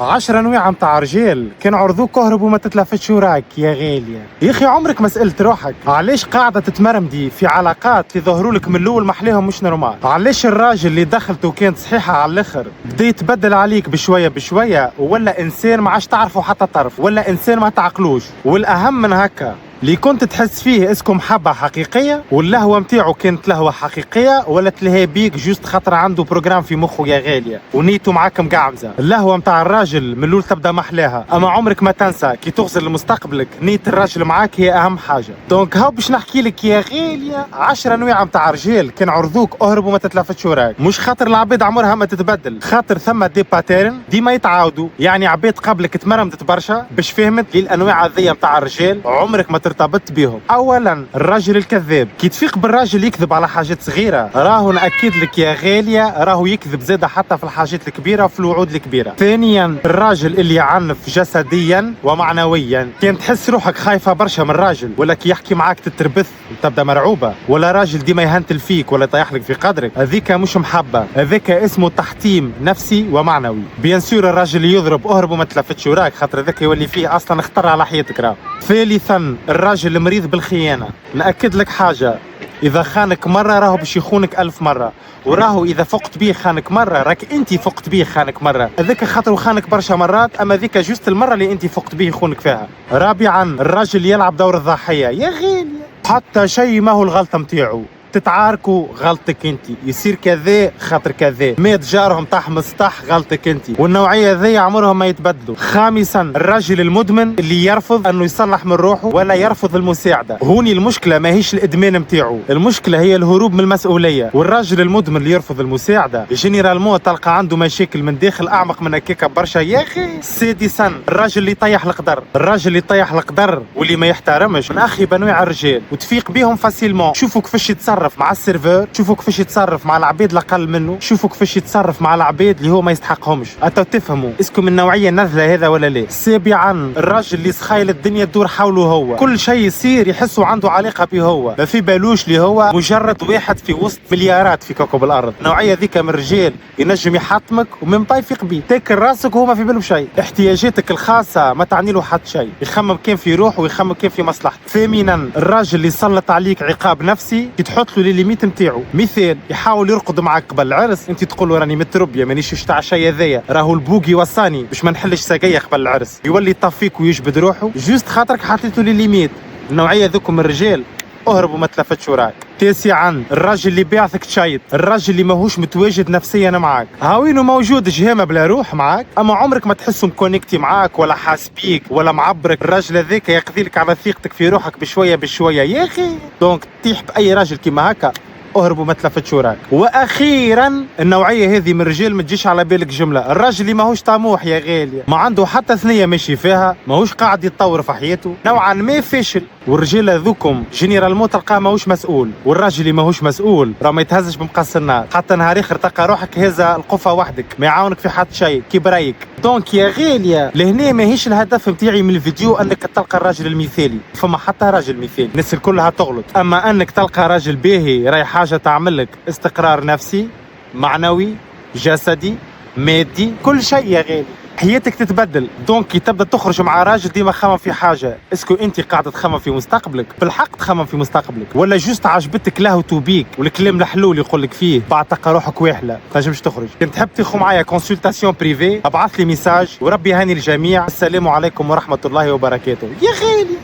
10 انواع متاع رجال كان عرضوك كهرب وما تتلفتش وراك يا غالية. يا اخي عمرك ما سألت روحك علاش قاعدة تتمرمدي في علاقات يظهروا لك من الاول محليهم مش نورمال؟ علاش الراجل اللي دخلته كانت صحيحة على الاخر بدا يتبدل عليك بشوية بشوية، ولا انسان ما عادش تعرفه حتى طرف، ولا انسان ما تعقلوش؟ والاهم من هكا اللي كنت تحس فيه اسكو محبة حقيقية، واللهوة متاعو كانت لهوة حقيقية، ولا تلهي بيك جوست خاطر عنده بروجرام في مخه يا غالية ونيته معاك مقعمزة. اللهوة متاع الراجل من الاول تبدا محلاها، اما عمرك ما تنسى كي تغزر لمستقبلك نية الراجل معاك هي اهم حاجة. دونك هاو باش نحكي لك يا غالية 10 انواع متاع رجال كان عرضوك اهرب وما تتلفتش وراك. مش خاطر العباد عمرها ما تتبدل، خاطر ثم دي باترن ديما يتعاودوا، يعني عباد قبلك تمرمدت برشا باش فهمت للانواع هذيا متاع الرجال عمرك ما ارتبطت بهم. اولا الراجل الكذاب، كي تفيق بالراجل يكذب على حاجات صغيره راهو ناكد لك يا غاليه راهو يكذب زاده حتى في الحاجات الكبيره وفي الوعود الكبيره. ثانيا الراجل اللي يعنف جسديا ومعنويا، كان تحس روحك خايفه برشا من الراجل ولا كي يحكي معاك تتربث وتبدا مرعوبه، ولا راجل ديما يهنتل فيك ولا يطيح لك في قدرك، هذيك مش محبه، هذاك اسمه تحطيم نفسي ومعنوي. بيان سور الراجل اللي يضرب اهرب وما تلفتش وراك خاطر ذاك يولي فيه اصلا اختار على حياتك راه. ثالثا الراجل مريض بالخيانة، نأكد لك حاجة، إذا خانك مرة راهو باش يخونك 1000 مرة، وراهو إذا فقت بيه خانك مرة راك أنت فقت بيه خانك مرة، هذاك خاطر خانك برشا مرات، أما ذيك جوست المرة اللي أنت فقت بيه يخونك فيها. رابعا الراجل يلعب دور الضحية يا غالي، حتى شيء ما هو الغلطة متاعو، تتعاركوا غلطك انت، يصير كذا خاطر كذا، مات جارهم طاح مسطح غلطك انت، والنوعيه ذي عمرهم ما يتبدلوا. خامسا الراجل المدمن اللي يرفض انه يصلح من روحه ولا يرفض المساعده، هوني المشكله ماهيش الادمان متاعو، المشكله هي الهروب من المسؤوليه. والراجل المدمن اللي يرفض المساعده جينيرالمون تلقى عنده مشاكل من داخل اعمق من هكاك برشا يا اخي. سادسا الراجل اللي يطيح القدر، الراجل اللي يطيح القدر واللي ما يحترمش من اخيب انواع الرجال، وتفيق بهم فاسيلمون. شوفوا كيفاش يتصرف مع السيرفور، شوفوا كيفاش يتصرف مع العبيد الاقل منه، شوفوا كيفاش يتصرف مع العبيد اللي هو ما يستحقهمش. انتوا تفهموا اسكو من النوعيه النذله هذا ولا لا؟ سابعا الراجل اللي سخايل الدنيا تدور حوله هو، كل شيء يصير يحسوا عنده علاقه به هو، ما في بالوش اللي هو مجرد واحد في وسط مليارات في كوكب الارض. النوعيه ذيك من الرجال ينجم يحطمك ومن با يفيق بيه، تاكل راسك وهو ما في باله شيء، احتياجاتك الخاصه ما تعني له حتى شيء، يخمم كان في روحه ويخمم كان في مصلحته. ثامنا الراجل اللي يسلط عليك عقاب نفسي كي تحط له ليميت نتاعو، مثال يحاول يرقد معك قبل العرس، انت تقول له راني متربيه مانيش تاع شيء هذايا، راهو البوقي وصاني باش ما نحلش سقايه قبل العرس، يولي يطفيك ويجبد روحه جوست خاطرك حطيته لي ليميت. النوعيه ذوك من الرجال اهرب وما تلفتش وراك. تاسعا الراجل اللي بيعثك تشيط، الراجل اللي ماهوش متواجد نفسيا معاك، هاوينه موجود جهامه بلا روح معاك، اما عمرك ما تحسه مكونكتي معاك ولا حاس بيك ولا معبرك. الراجل هذاك يقضيلك على ثقتك في روحك بشويه بشويه يا اخي. دونك تطيح باي راجل كيما هكا اهرب وما تلفتش وراك. واخيرا النوعيه هذه من الرجال ما تجيش على بالك جمله، الراجل اللي ماهوش طموح يا غاليه، ما عنده حتى ثنيه ماشي فيها، ماهوش قاعد يتطور في حياته، نوعا ما فاشل. والرجال هذوكم جينيرالمون تلقاه ماهوش مسؤول، والراجل اللي ماهوش مسؤول راه ما يتهزش بمقص النار، حتى نهار اخر تلقى روحك هذا القفه وحدك ما يعاونك في حتى شيء كي برايك. دونك يا غاليه لهنا ماهيش الهدف نتاعي من الفيديو انك تلقى الراجل المثالي، فما حتى راجل مثالي، الناس كلها تغلط، اما انك تلقى راجل باهي راهي حاجه تعمل لك استقرار نفسي معنوي جسدي مادي كل شيء يا غالي، حياتك تتبدل. دونك كي تبدا تخرج مع راجل ديما خمم في حاجه، اسكو انت قاعده تخمم في مستقبلك بالحق، تخمم في مستقبلك ولا جوست عجبتك لهوتو بيك والكلام الحلو اللي يقول لك فيه بعد تلقى روحك واحله تنجمش تخرج. كنت تحب تاخذ معايا كونسلتاسيون بريفي ابعث لي ميساج، وربي هاني الجميع. السلام عليكم ورحمه الله وبركاته يا غالي.